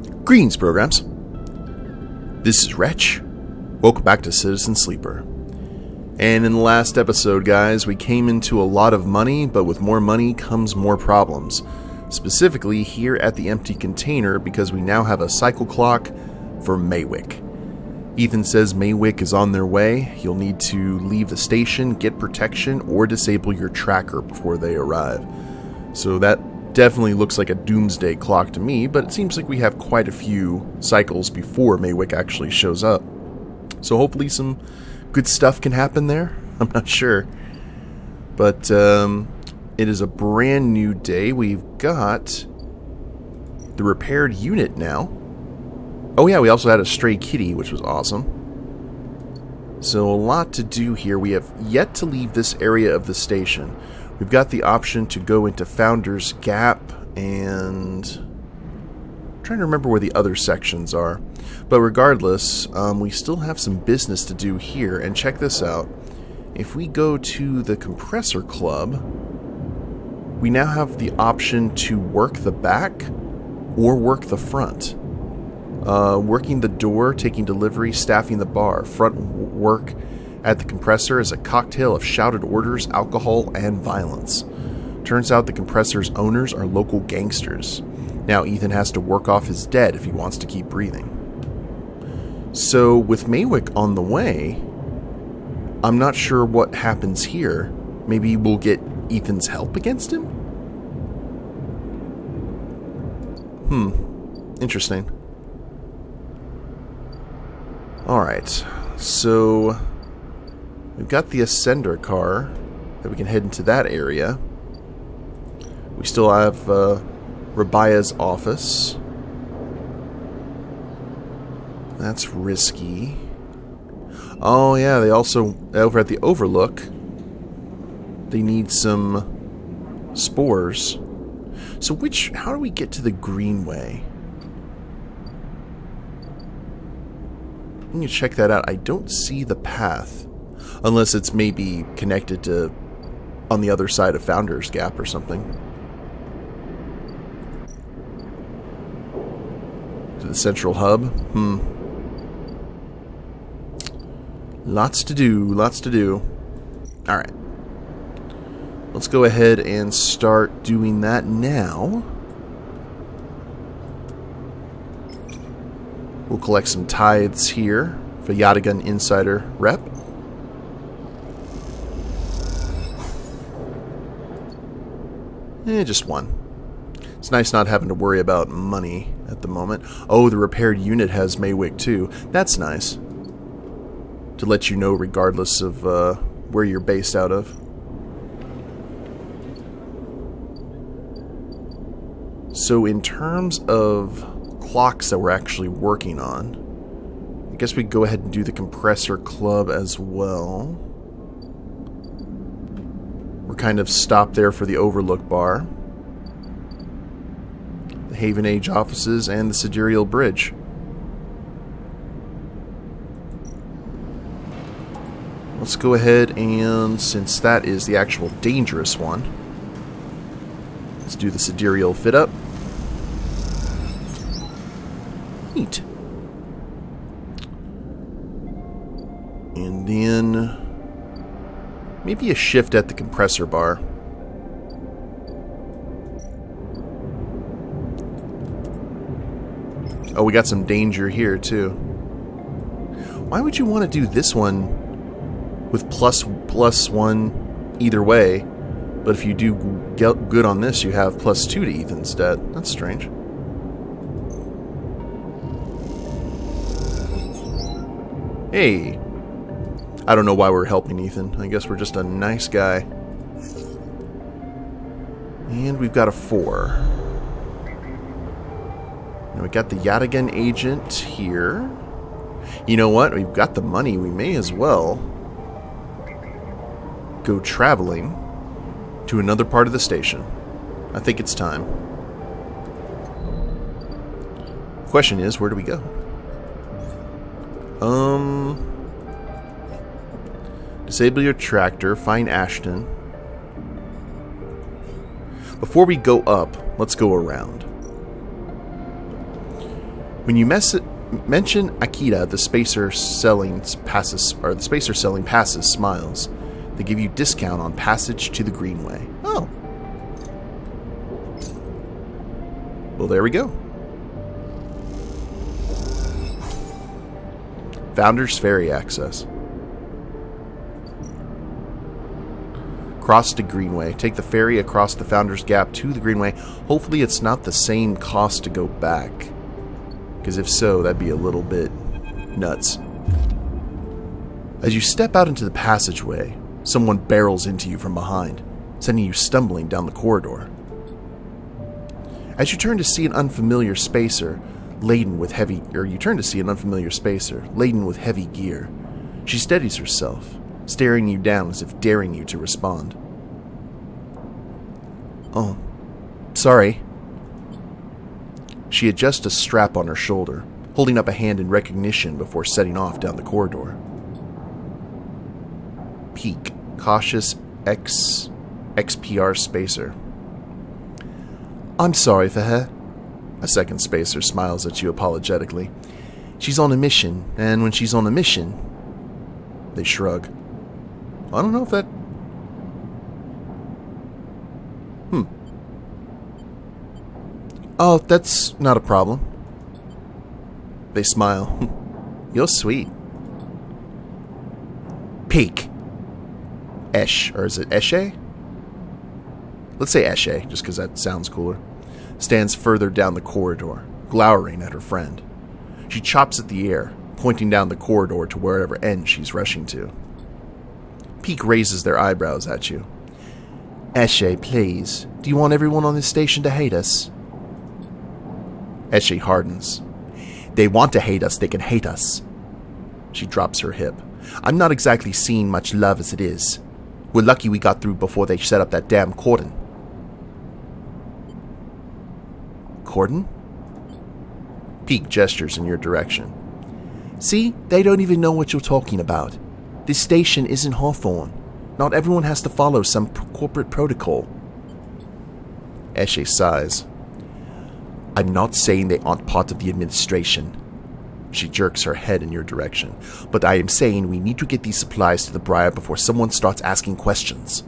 Greetings, programs. This is Wretch. Welcome back to Citizen Sleeper. And in the last episode, guys, we came into a lot of money, but with more money comes more problems. Specifically here at the empty container, because we now have a cycle clock for Maywick. Ethan says Maywick is on their way. You'll need to leave the station, get protection, or disable your tracker before they arrive. So that definitely looks like a doomsday clock to me, but it seems like we have quite a few cycles before Maywick actually shows up. So hopefully some good stuff can happen there. I'm not sure. But it is a brand new day. We've got the repaired unit now. Oh yeah, we also had a stray kitty, which was awesome. So a lot to do here. We have yet to leave this area of the station. We've got the option to go into Founder's Gap and... I'm trying to remember where the other sections are. But regardless, we still have some business to do here. And check this out. If we go to the Compressor Club, we now have the option to work the back or work the front. Working the door, taking delivery, staffing the bar. Front work at the compressor is a cocktail of shouted orders, alcohol, and violence. Turns out the compressor's owners are local gangsters. Now Ethan has to work off his debt if he wants to keep breathing. So with Maywick on the way, I'm not sure what happens here. Maybe we'll get Ethan's help against him? Interesting. Alright, so we've got the Ascender car that we can head into that area. We still have Rabia's office. That's risky. Oh yeah, they also, over at the Overlook, they need some spores. So how do we get to the Greenway? I'm going to check that out. I don't see the path. Unless it's maybe connected to on the other side of Founder's Gap or something. To the central hub? Lots to do, lots to do. Alright. Let's go ahead and start doing that now. We'll collect some tithes here for Yadigan Insider Rep. Just one. It's nice not having to worry about money at the moment. Oh, the repaired unit has Maywick too. That's nice. To let you know regardless of where you're based out of. So in terms of clocks that we're actually working on, I guess we go ahead and do the Compressor Club as well. We're kind of stopped there for the Overlook Bar, the Haven Age offices, and the Sidereal Bridge. Let's go ahead and, since that is the actual dangerous one, let's do the Sidereal Fit Up. Neat. And then maybe a shift at the Compressor Bar. Oh, we got some danger here too. Why would you want to do this one with plus one either way, but if you do get good on this, you have +2 to Ethan's debt? That's strange. Hey, I don't know why we're helping Ethan. I guess we're just a nice guy. And we've got a 4. Now we got the Yadigan agent here. You know what? We've got the money. We may as well go traveling to another part of the station. I think it's time. Question is, where do we go? Disable your tractor, find Ashton. Before we go up, let's go around. When you mention Akita, the spacer selling passes smiles. They give you discount on passage to the Greenway. Oh. Well, there we go. Founders Ferry access. Cross to Greenway. Take the ferry across the Founders Gap to the Greenway. Hopefully it's not the same cost to go back. Because if so, that'd be a little bit nuts. As you step out into the passageway, someone barrels into you from behind, sending you stumbling down the corridor. As you turn to see an unfamiliar spacer laden with heavy gear, she steadies herself, staring you down as if daring you to respond. Oh, sorry. She adjusts a strap on her shoulder, holding up a hand in recognition before setting off down the corridor. Peak, cautious XPR spacer. I'm sorry for her. A second spacer smiles at you apologetically. She's on a mission, and when she's on a mission... They shrug. I don't know if that... Oh, that's not a problem. They smile. You're sweet. Peak. Esh, or is it Eshe? Let's say Eshe, just because that sounds cooler. Stands further down the corridor, glowering at her friend. She chops at the air, pointing down the corridor to wherever end she's rushing to. Peak raises their eyebrows at you. Eshe, please. Do you want everyone on this station to hate us? Eshe hardens. They want to hate us, they can hate us. She drops her hip. I'm not exactly seeing much love as it is. We're lucky we got through before they set up that damn cordon. Cordon? Peak gestures in your direction. See, they don't even know what you're talking about. This station isn't Hawthorne. Not everyone has to follow some corporate protocol. Eshe sighs. I'm not saying they aren't part of the administration. She jerks her head in your direction. But I am saying we need to get these supplies to the Briar before someone starts asking questions.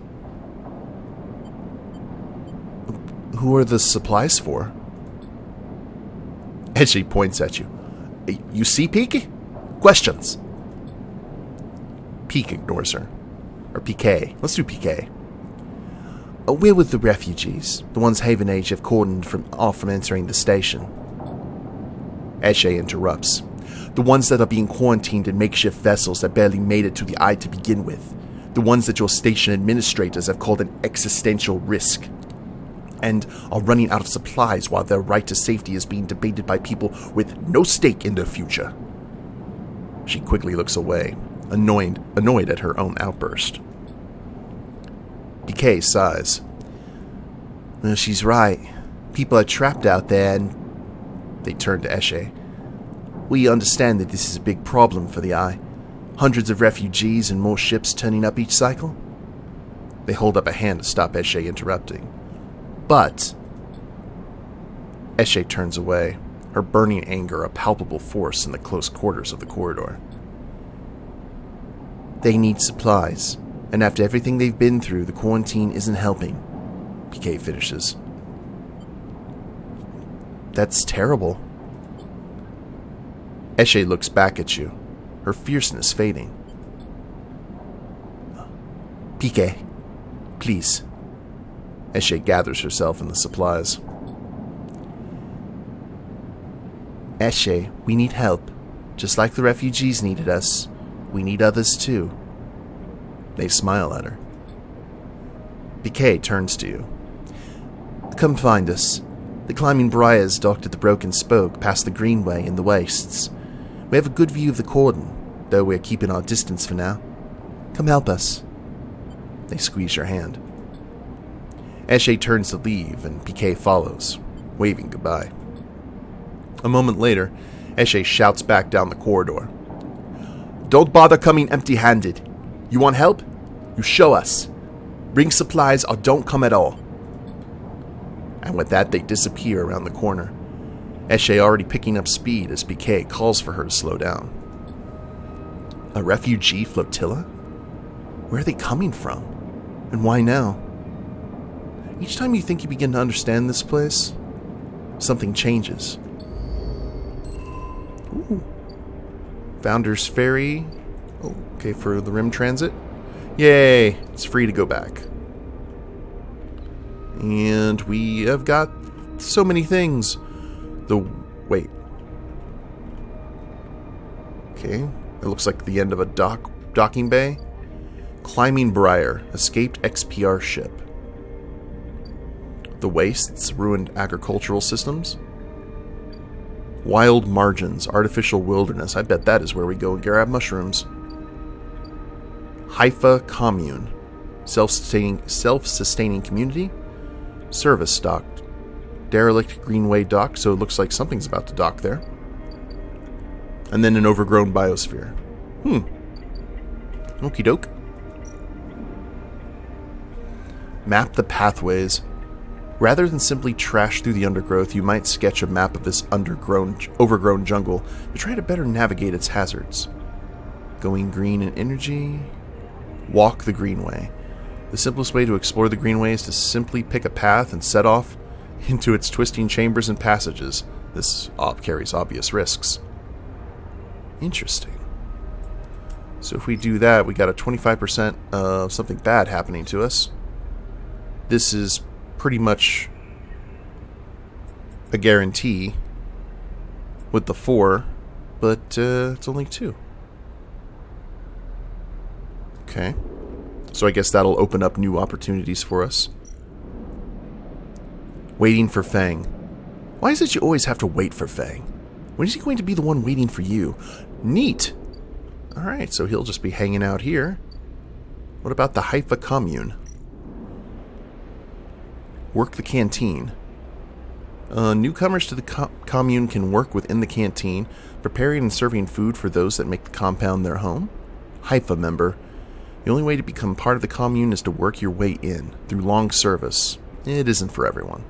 Who are the supplies for? Eshe points at you. You see, Peak? Questions. Peak ignores her. Or PK. Let's do PK. We're with the refugees. The ones Haven Age have cordoned off from entering the station. Eshe interrupts. The ones that are being quarantined in makeshift vessels that barely made it to the eye to begin with. The ones that your station administrators have called an existential risk. And are running out of supplies while their right to safety is being debated by people with no stake in their future. She quickly looks away, annoyed at her own outburst. PK sighs. Well, she's right. People are trapped out there and... They turn to Eshe. We understand that this is a big problem for the Eye. Hundreds of refugees and more ships turning up each cycle. They hold up a hand to stop Eshe interrupting. But... Eshe turns away, her burning anger a palpable force in the close quarters of the corridor. They need supplies, and after everything they've been through, the quarantine isn't helping. PK finishes. That's terrible. Eshe looks back at you, her fierceness fading. PK, please. Eshe gathers herself in the supplies. Eshe, we need help. Just like the refugees needed us, we need others too. They smile at her. PK turns to you. Come find us. The climbing briars docked at the Broken Spoke past the Greenway in the wastes. We have a good view of the cordon, though we're keeping our distance for now. Come help us. They squeeze your hand. Eshe turns to leave, and PK follows, waving goodbye. A moment later, Eshe shouts back down the corridor. Don't bother coming empty-handed. You want help? You show us. Bring supplies or don't come at all. And with that, they disappear around the corner. Eshe already picking up speed as BK calls for her to slow down. A refugee flotilla? Where are they coming from? And why now? Each time you think you begin to understand this place, something changes. Ooh. Founder's Ferry. Okay, for the Rim Transit. Yay! It's free to go back. And we have got so many things. Wait. Okay, it looks like the end of a docking bay. Climbing Briar, escaped XPR ship. The Wastes, ruined agricultural systems. Wild Margins, artificial wilderness. I bet that is where we go and grab mushrooms. Haifa Commune, self-sustaining community. Service dock. Derelict Greenway dock, so it looks like something's about to dock there. And then an overgrown biosphere. Okie doke. Map the pathways. Rather than simply trash through the undergrowth, you might sketch a map of this overgrown jungle to try to better navigate its hazards. Going green in energy. Walk the Greenway. The simplest way to explore the Greenway is to simply pick a path and set off into its twisting chambers and passages. This carries obvious risks. Interesting. So if we do that, we got a 25% of something bad happening to us. This is pretty much a guarantee with the 4, but it's only 2. Okay. So I guess that'll open up new opportunities for us. Waiting for Feng. Why is it you always have to wait for Feng? When is he going to be the one waiting for you? Neat! Alright, so he'll just be hanging out here. What about the Haifa Commune? Work the canteen. Newcomers to the commune can work within the canteen, preparing and serving food for those that make the compound their home. Haifa member. The only way to become part of the commune is to work your way in, through long service. It isn't for everyone.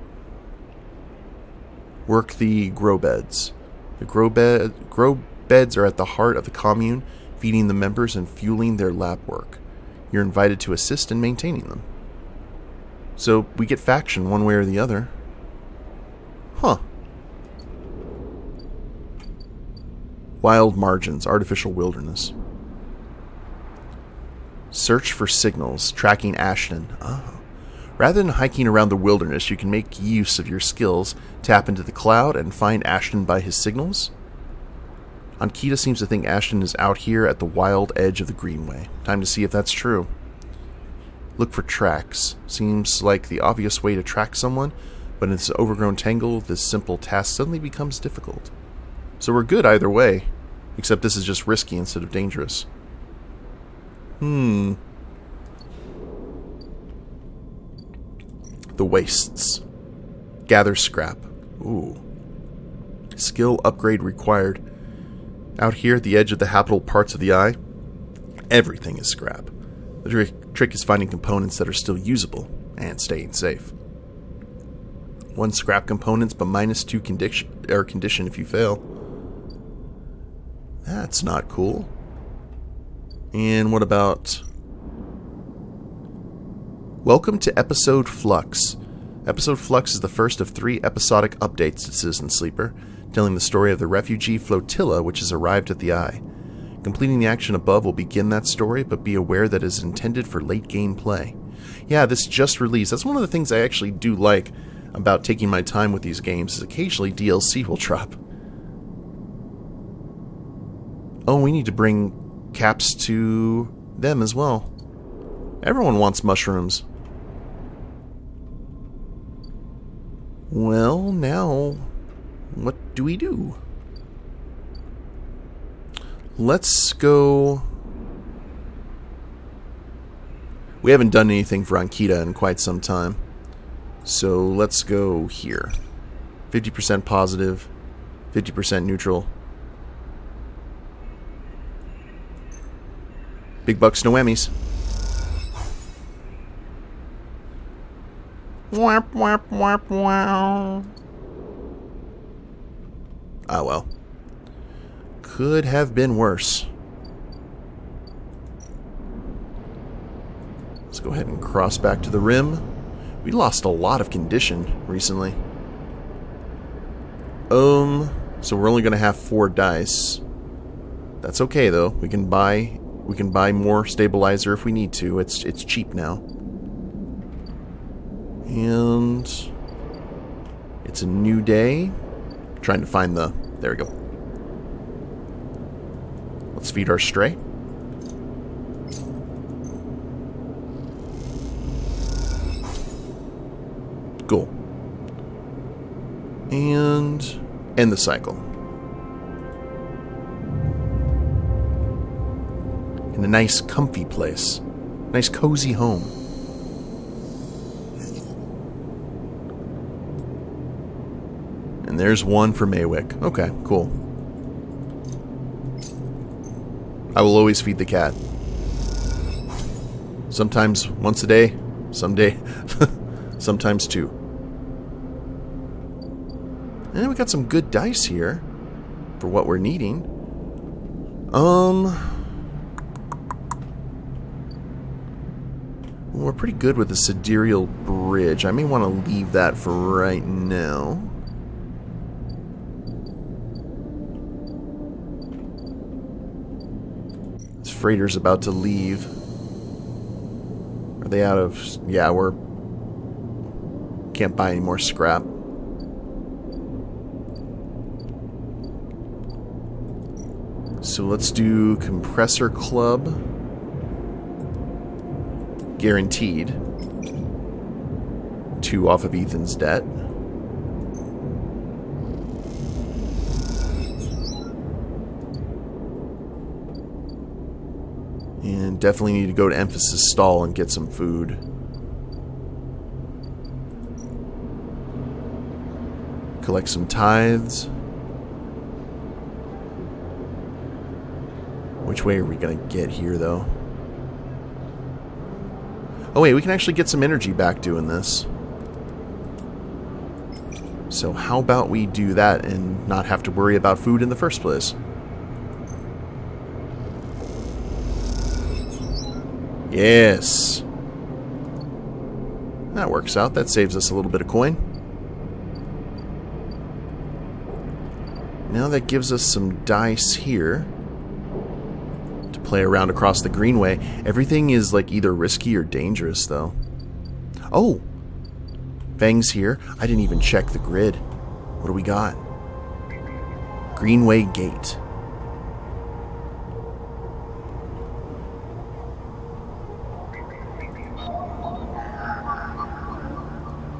Work the grow beds. The grow beds are at the heart of the commune, feeding the members and fueling their lab work. You're invited to assist in maintaining them. So we get faction one way or the other. Huh. Wild Margins, artificial wilderness. Search for signals, tracking Ashton. Oh. Rather than hiking around the wilderness, you can make use of your skills, tap into the cloud, and find Ashton by his signals. Ankita seems to think Ashton is out here at the wild edge of the Greenway. Time to see if that's true. Look for tracks. Seems like the obvious way to track someone, but in this overgrown tangle, this simple task suddenly becomes difficult. So we're good either way, except this is just risky instead of dangerous. The Wastes. Gather scrap. Ooh. Skill upgrade required. Out here at the edge of the habitable parts of the eye, everything is scrap. The trick is finding components that are still usable and staying safe. 1 scrap components, but -2 condition if you fail. That's not cool. And what about... Welcome to Episode Flux. Episode Flux is the first of 3 episodic updates to Citizen Sleeper, telling the story of the refugee flotilla which has arrived at the Eye. Completing the action above will begin that story, but be aware that it is intended for late game play. Yeah, this just released. That's one of the things I actually do like about taking my time with these games, is occasionally DLC will drop. Oh, we need to bring caps to them as well. Everyone wants mushrooms. Well, now, what do we do? Let's go... We haven't done anything for Ankita in quite some time. So let's go here. 50% positive, 50% neutral. Big bucks, no Emmys. Wap, wap, wap, wow. Ah, well. Could have been worse. Let's go ahead and cross back to the rim. We lost a lot of condition recently. So we're only going to have 4 dice. That's okay though. We can buy more stabilizer if we need to. It's cheap now. And it's a new day. Trying to find the... There we go. Let's feed our stray. Cool. And end the cycle. In a nice, comfy place. Nice, cozy home. And there's one for Maywick. Okay, cool. I will always feed the cat. Sometimes once a day, someday, sometimes 2. And we got some good dice here for what we're needing. We're pretty good with the sidereal bridge. I may want to leave that for right now. This freighter's about to leave. Are they out of... Yeah, we're... Can't buy any more scrap. So let's do Compressor Club. Guaranteed. 2 off of Ethan's debt. And definitely need to go to Emphasis Stall and get some food. Collect some tithes. Which way are we going to get here, though? Oh wait, we can actually get some energy back doing this. So how about we do that and not have to worry about food in the first place? Yes. That works out. That saves us a little bit of coin. Now that gives us some dice here. Play around across the Greenway. Everything is like either risky or dangerous though. Oh! Feng's here. I didn't even check the grid. What do we got? Greenway Gate.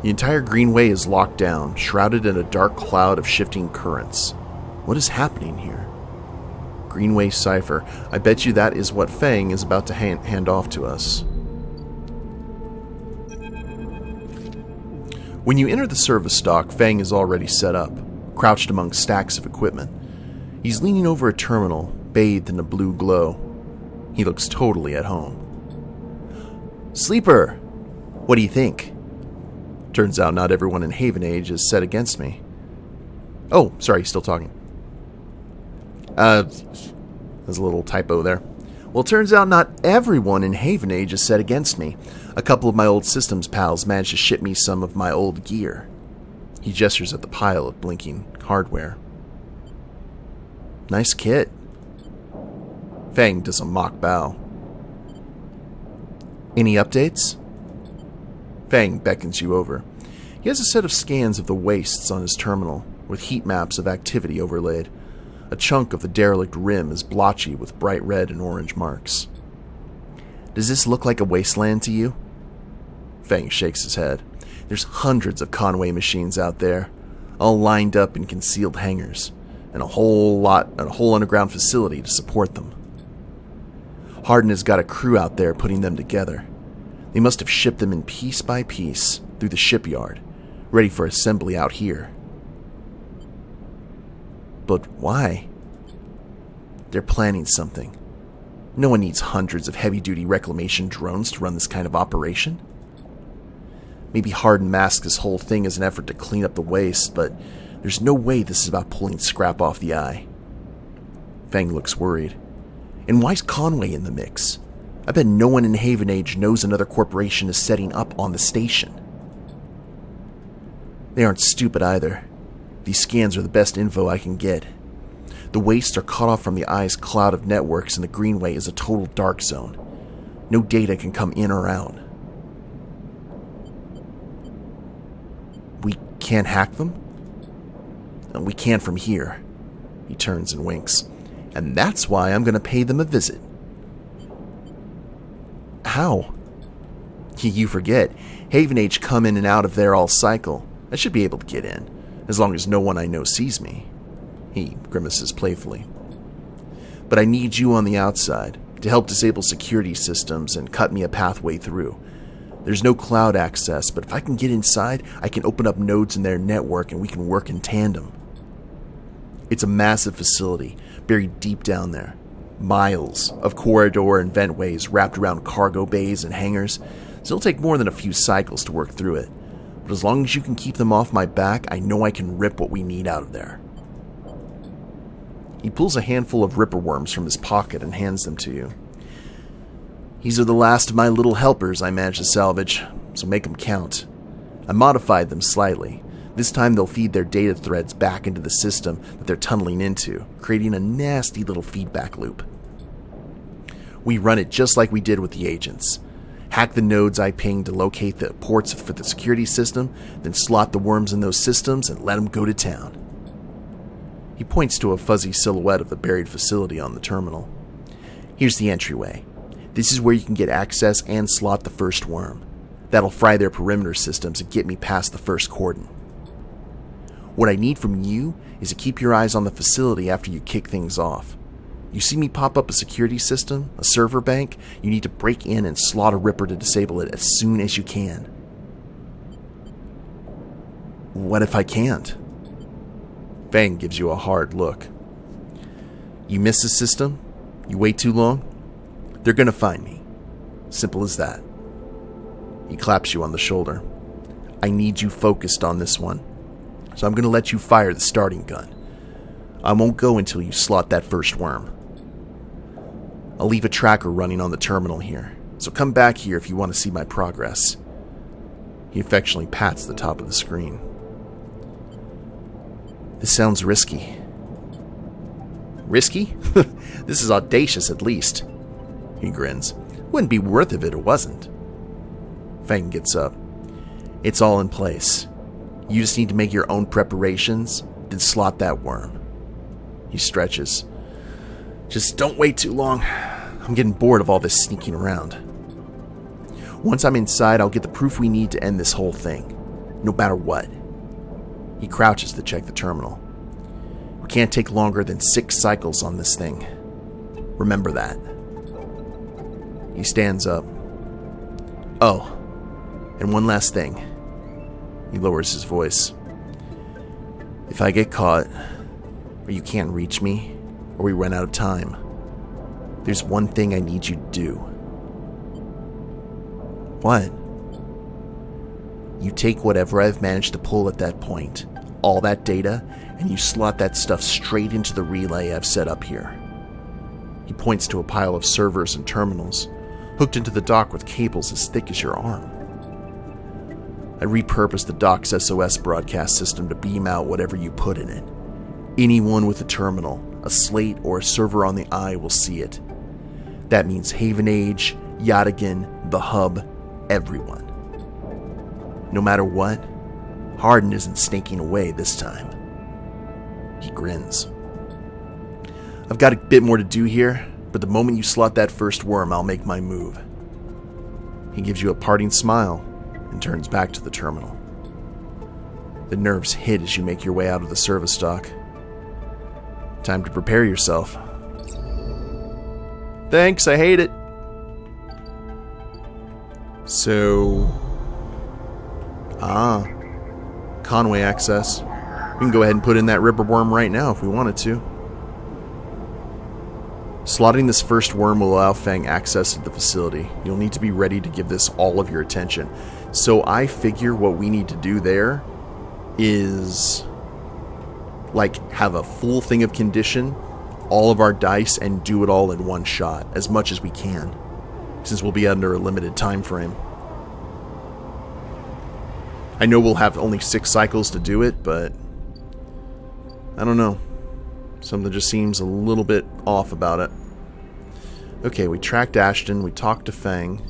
The entire Greenway is locked down, shrouded in a dark cloud of shifting currents. What is happening here? Greenway cipher. I bet you that is what Feng is about to hand off to us. When you enter the service dock, Feng is already set up, crouched among stacks of equipment. He's leaning over a terminal, bathed in a blue glow. He looks totally at home. Sleeper! What do you think? Turns out not everyone in Haven Age is set against me. Oh, sorry, still talking. There's a little typo there. Well, turns out not everyone in Haven Age is set against me. A couple of my old systems pals managed to ship me some of my old gear. He gestures at the pile of blinking hardware. Nice kit. Feng does a mock bow. Any updates? Feng beckons you over. He has a set of scans of the wastes on his terminal, with heat maps of activity overlaid. A chunk of the derelict rim is blotchy with bright red and orange marks. Does this look like a wasteland to you? Feng shakes his head. There's hundreds of Conway machines out there, all lined up in concealed hangars, and a whole underground facility to support them. Hardin has got a crew out there putting them together. They must have shipped them in piece by piece through the shipyard, ready for assembly out here. But why? They're planning something. No one needs hundreds of heavy-duty reclamation drones to run this kind of operation. Maybe Hardin masked this whole thing as an effort to clean up the waste, but There's no way this is about pulling scrap off the eye. Feng looks worried. And why's Conway in the mix? I bet no one in Haven Age knows another corporation is setting up on the station. They aren't stupid either. These scans are the best info I can get. The wastes are cut off from the eye's cloud of networks, and the Greenway is a total dark zone. No data can come in or out. We can't hack them? We can from here. He turns and winks. And that's why I'm going to pay them a visit. How? You forget. Haven Age come in and out of there all cycle. I should be able to get in, as long as no one I know sees me. He grimaces playfully. But I need you on the outside to help disable security systems and cut me a pathway through. There's no cloud access, but if I can get inside, I can open up nodes in their network and we can work in tandem. It's a massive facility, buried deep down there. Miles of corridor and ventways wrapped around cargo bays and hangars. So it'll take more than a few cycles to work through it. But as long as you can keep them off my back, I know I can rip what we need out of there. He pulls a handful of ripper worms from his pocket and hands them to you. These are the last of my little helpers I managed to salvage, so make them count. I modified them slightly. This time they'll feed their data threads back into the system that they're tunneling into, creating a nasty little feedback loop. We run it just like we did with the agents. Hack the nodes I pinged to locate the ports for the security system, then slot the worms in those systems and let them go to town. He points to a fuzzy silhouette of the buried facility on the terminal. Here's the entryway. This is where you can get access and slot the first worm. That'll fry their perimeter systems and get me past the first cordon. What I need from you is to keep your eyes on the facility after you kick things off. You see me pop up a security system, a server bank, you need to break in and slot a ripper to disable it as soon as you can. What if I can't? Feng gives you a hard look. You miss the system? You wait too long? They're gonna find me. Simple as that. He claps you on the shoulder. I need you focused on this one. So I'm gonna let you fire the starting gun. I won't go until you slot that first worm. I'll leave a tracker running on the terminal here, so come back here if you want to see my progress. He affectionately pats the top of the screen. This sounds risky. Risky? This is audacious at least. He grins. Wouldn't be worth it if it wasn't. Feng gets up. It's all in place. You just need to make your own preparations, then slot that worm. He stretches. Just don't wait too long. I'm getting bored of all this sneaking around. Once I'm inside, I'll get the proof we need to end this whole thing. No matter what. He crouches to check the terminal. We can't take longer than 6 cycles on this thing. Remember that. He stands up. Oh, and one last thing. He lowers his voice. If I get caught, or you can't reach me, or we run out of time, there's one thing I need you to do. What? You take whatever I've managed to pull at that point, all that data, and you slot that stuff straight into the relay I've set up here. He points to a pile of servers and terminals, hooked into the dock with cables as thick as your arm. I repurposed the dock's SOS broadcast system to beam out whatever you put in it. Anyone with a terminal, a slate, or a server on the eye will see it. That means Haven Age, Yadigan, the Hub, everyone. No matter what, Harden isn't snaking away this time. He grins. I've got a bit more to do here, but the moment you slot that first worm, I'll make my move. He gives you a parting smile and turns back to the terminal. The nerves hit as you make your way out of the service dock. Time to prepare yourself. Thanks, I hate it. So... Conway access. We can go ahead and put in that ripper worm right now if we wanted to. Slotting this first worm will allow Feng access to the facility. You'll need to be ready to give this all of your attention. So I figure what we need to do there is like, have a full thing of condition, all of our dice, and do it all in one shot, as much as we can, since we'll be under a limited time frame. I know we'll have only 6 cycles to do it, but I don't know. Something just seems a little bit off about it. Okay, we tracked Ashton, we talked to Feng.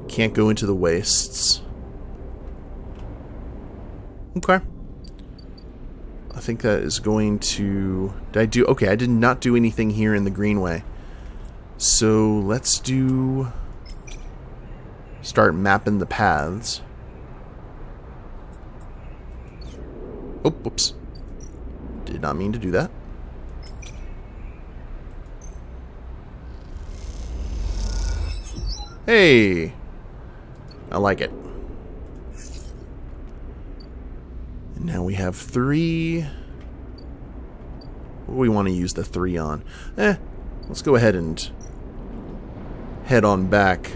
Can't go into the wastes. Okay. I think that is going to... Did I do... Okay, I did not do anything here in the Greenway. So, let's do... Start mapping the paths. Oh, whoops. Did not mean to do that. Hey! I like it. And now we have 3. What do we want to use the 3 on? Let's go ahead and head on back.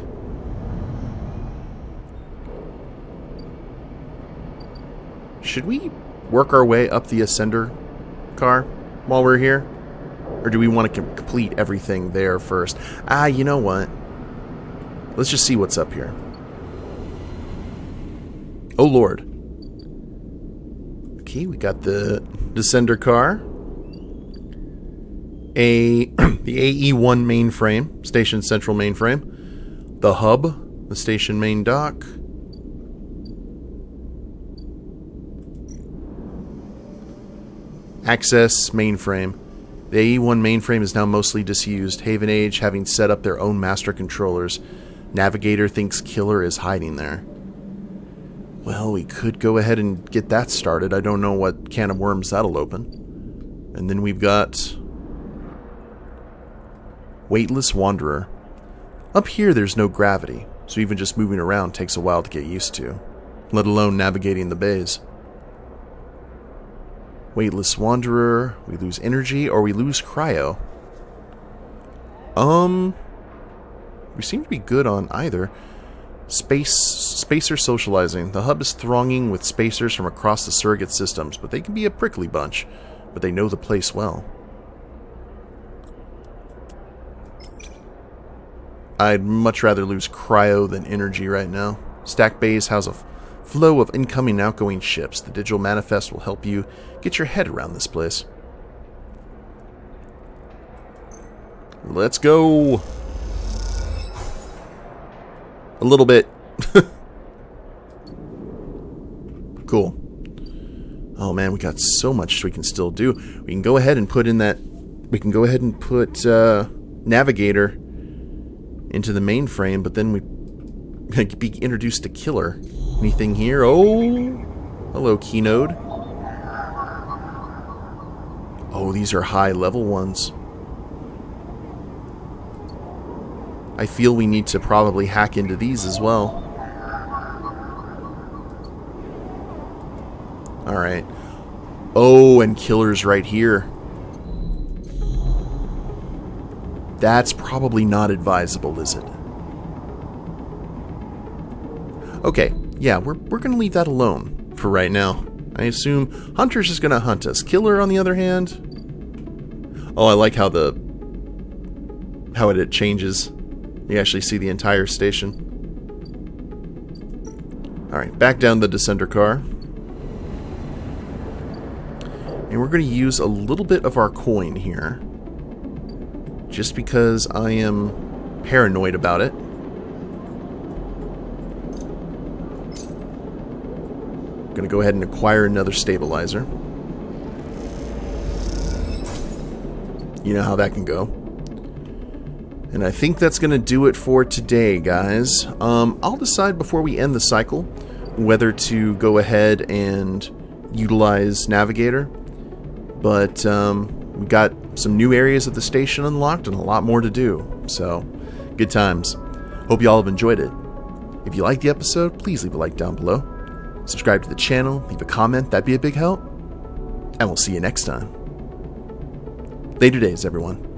Should we work our way up the Ascender car while we're here? Or do we want to complete everything there first? You know what? Let's just see what's up here. Oh, Lord. Okay, we got the Descender car. The AE1 mainframe, Station Central mainframe. The hub, the station main dock. Access mainframe. The AE1 mainframe is now mostly disused. Haven Age having set up their own master controllers. Navigator thinks Killer is hiding there. Well, we could go ahead and get that started. I don't know what can of worms that'll open. And then we've got Weightless Wanderer. Up here there's no gravity, so even just moving around takes a while to get used to, let alone navigating the bays. Weightless Wanderer, we lose energy or we lose cryo. We seem to be good on either. Spacer socializing. The hub is thronging with spacers from across the surrogate systems, but they can be a prickly bunch, but they know the place well. I'd much rather lose cryo than energy right now. Stack bays house a flow of incoming and outgoing ships. The digital manifest will help you get your head around this place. Let's go! A little bit. Cool. Oh man, we got so much we can still do. We can go ahead and put in that... We can go ahead and put Navigator into the mainframe, but then we be introduced to Killer. Anything here? Oh! Hello, Keynode. Oh, these are high level ones. I feel we need to probably hack into these as well. Alright. Oh, and Killer's right here. That's probably not advisable, is it? Okay, yeah, we're going to leave that alone for right now. I assume Hunter's just going to hunt us. Killer, on the other hand... Oh, I like how it changes. You actually see the entire station. Alright, back down the Descender car. And we're going to use a little bit of our coin here. Just because I am paranoid about it. I'm going to go ahead and acquire another stabilizer. You know how that can go. And I think that's going to do it for today, guys. I'll decide before we end the cycle whether to go ahead and utilize Navigator. But we got some new areas of the station unlocked and a lot more to do. So, good times. Hope you all have enjoyed it. If you liked the episode, please leave a like down below. Subscribe to the channel, leave a comment, that'd be a big help. And we'll see you next time. Later days, everyone.